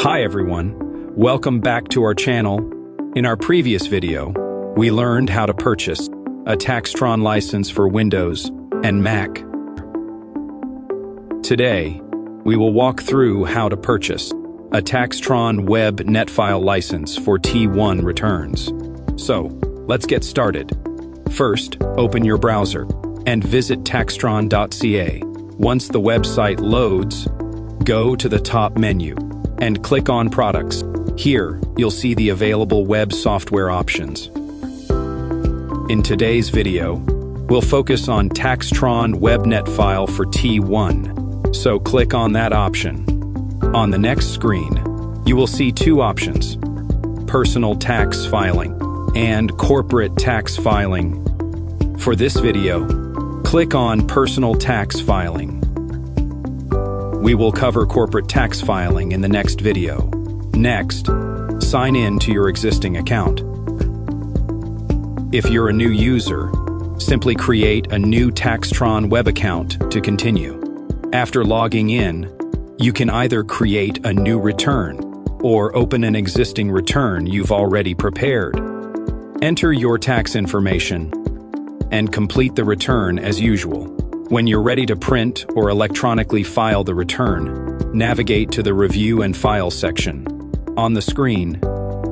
Hi everyone, welcome back to our channel. In our previous video, we learned how to purchase a TaxTron license for Windows and Mac. Today, we will walk through how to purchase a TaxTron Web NETFILE license for T1 returns. So, let's get started. First, open your browser and visit taxtron.ca. Once the website loads, go to the top menu and click on Products. Here, you'll see the available web software options. In today's video, we'll focus on TaxTron Web NETFILE for T1, so click on that option. On the next screen, you will see two options: Personal Tax Filing and Corporate Tax Filing. For this video, click on Personal Tax Filing. We will cover corporate tax filing in the next video. Next, sign in to your existing account. If you're a new user, simply create a new TaxTron web account to continue. After logging in, you can either create a new return or open an existing return you've already prepared. Enter your tax information and complete the return as usual. When you're ready to print or electronically file the return, navigate to the Review and File section. On the screen,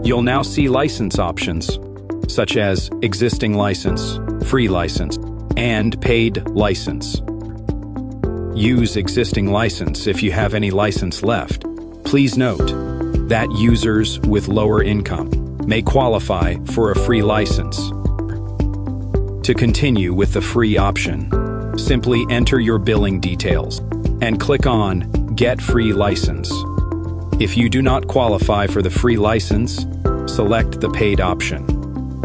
you'll now see license options, such as Existing License, Free License, and Paid License. Use Existing License if you have any license left. Please note that users with lower income may qualify for a free license. To continue with the free option, simply enter your billing details and click on Get Free License. If you do not qualify for the free license, select the paid option.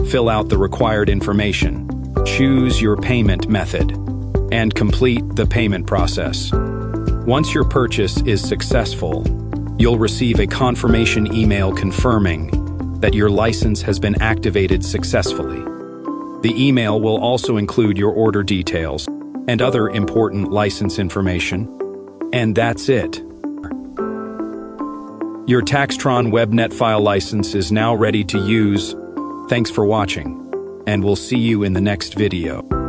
Fill out the required information, choose your payment method, and complete the payment process. Once your purchase is successful, you'll receive a confirmation email confirming that your license has been activated successfully. The email will also include your order details and other important license information. And that's it. Your TaxTron Web NETFILE license is now ready to use. Thanks for watching, and we'll see you in the next video.